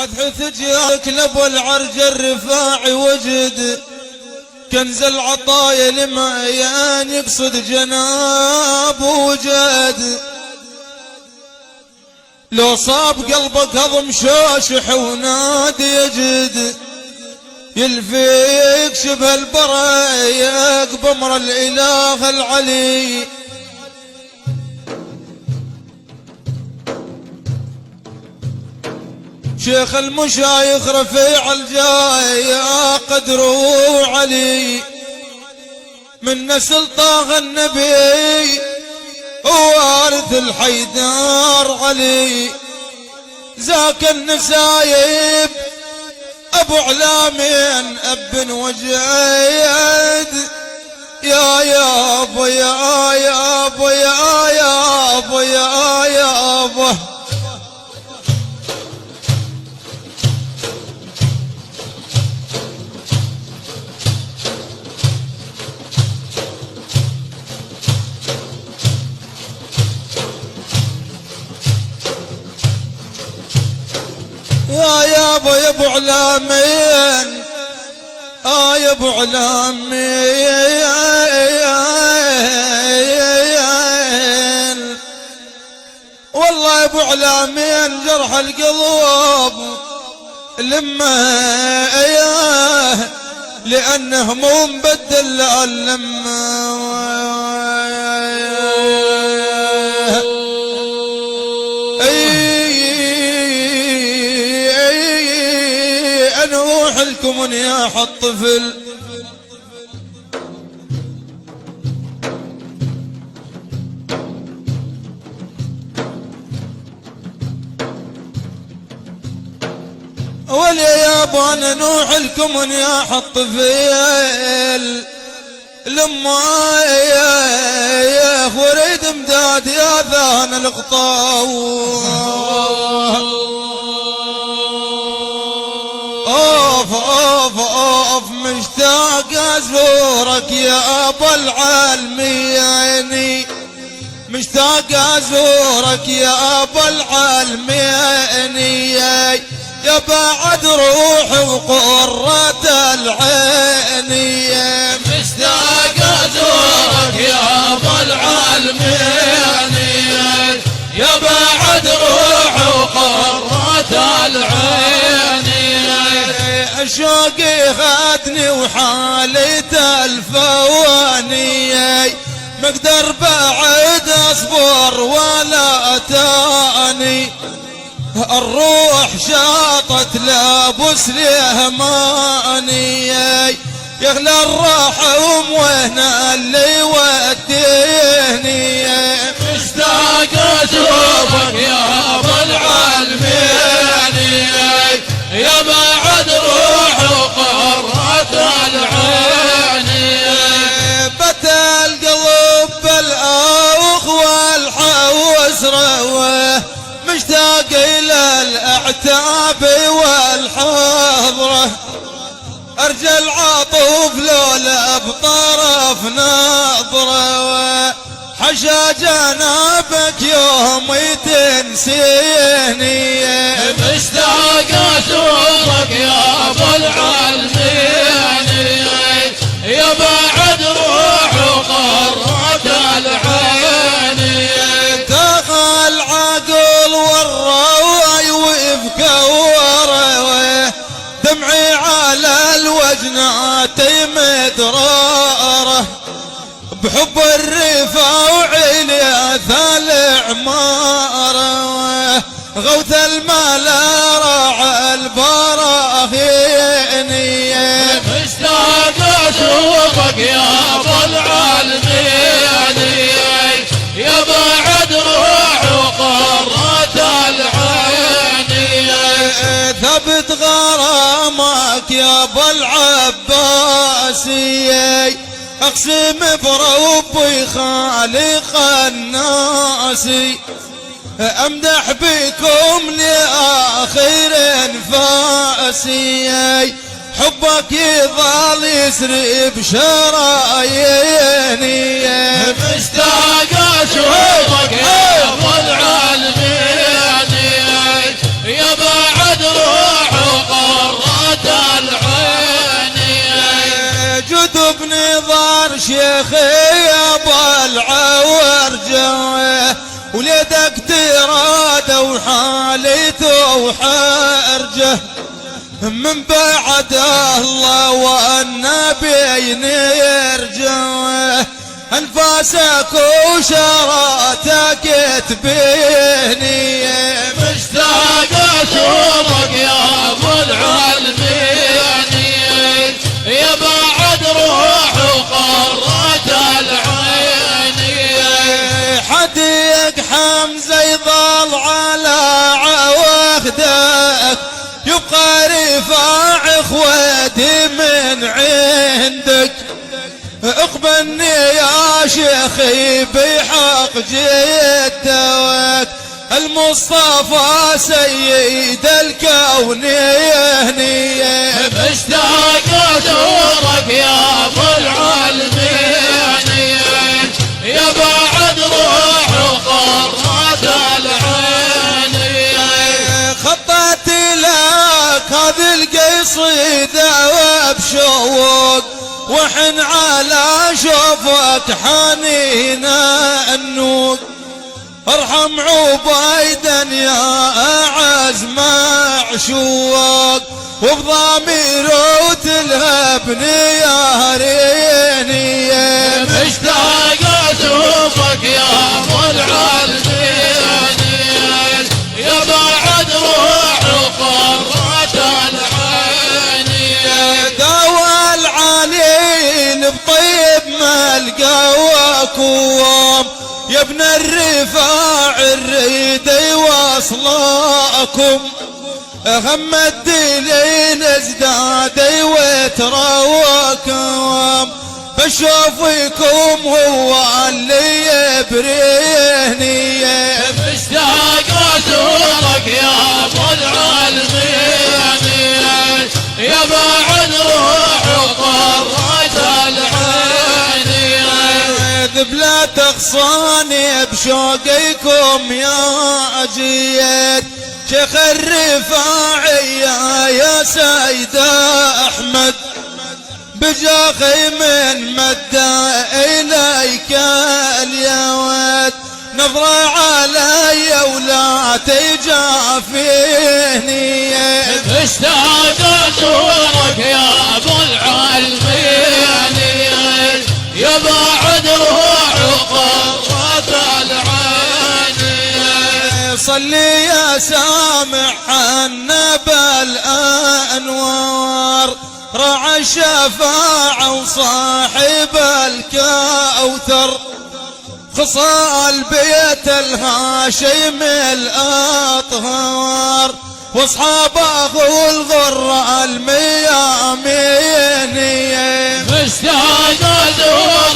حث جاك لابو العرج الرفاعي وجد كنز العطايا لمعيان يقصد جناب وجد. لو صاب قلبك هضم شاشح ونادي يجد يلفيك شبه البرايق بامر الاله العلي. شيخ المشايخ رفيع الجاي قدره علي من نسل طه النبي ووارث الحيدر علي. ذاك النسايب ابو علامين اب وجيد يا ابو يا ابو يا ابو يا ابو. يا ابو علامين يا ابو علامين والله يا ابو علامين جرح القلوب لما لانه مو مبدل لما لكم نياح الطفل. ولي يا ابو انا نوح لكم نياح الطفل لما يا وريد امداد يا ذان القطاو. اوف مشتاق ازورك يا ابو العالمين مشتاق ازورك يا ابو العالمين يا بعد روحي وقرة العين مشتاق ازورك يا ابو العالمين يا بعد روحي وقرة العين. شوقي خدني وحاليت الفواني مقدر بعد اصبر ولا تاني. الروح شاطت لابس ليهماني يغلى الرحم وين اللي يوديني. مشتاق اشوفك يا ابو العالمين يا بعد روح وقرة العين. بت القلب بالاوخ والحوس رواه مشتاق الى الاعتاب والحضره ارجى العطوف لولا بطرف نظره حشا جنابك يوم تنسيني. مشتاق اشوفك يا ابو العالمين يا بعد روح وقرة العين. دخل عقل والرواي ويبكى وروي دمعي على الوجنات مدراره بحب الرفاع لياث العماره غوث الملا راعى البراهيني. مشتاق اشوفك يا ابو العالمين يا بعد روح وقرة العين. ثبت غرامك يا ابو العباسي اقسم بربي خالق الناس امدح بكم لاخر انفاسي حبك يظل يسري بشراييني. مشتاق اشوفك يا ابو العالمين يا بعد روح شيخي ابو العورجه وليدك تراد وحالته وحرجه من بعد الله والنبي نرجه انفاسك وشراتك تبيني مشتاق اشوفك يا ابو العالمين يا بعد روح وقرة العين حديق حمزة يظل على عوهدك يبقى رفاع اخوتي من عندك اقبلني يا شيخي بحق جدك المصطفى سيد الكونين مشتاق اشوفك يا ابو العالمين يا بعد روح وقرة العين خطت لك هذه القصيدة وبشوق وحن على شوفك حنينا النوق ارحم عبيدا يا اعز معشوق وبضميره تلهبني يا ريني مشتاق اشوفك يا ابو العالمين يا بعد روح وقرة العين داوى العليل بطيب ملقاكم يا ابن الرفاع الريد يوصلكم هم الدليل ازداد وتروكم فشوفكم هو اللي يبريني مشتاق اشوفك يا ابو العالمين يا بعد روح وقرة العين بلا تخصاني بشوقكم يا جيد شيخ الرفاعية يا سيد احمد بجاخي من مدى اليك اليود نظرة علي ولا تجافيني مشتاق اشوفك يا ابو العالمين يا بعد روح وقرة العين صلي يا سامع النبى الانوار رعى الشفاعة وصاحب الكوثر خصال بيت الهاشم الاطهار واصحابه الغر الميامين مشتاق اشوفك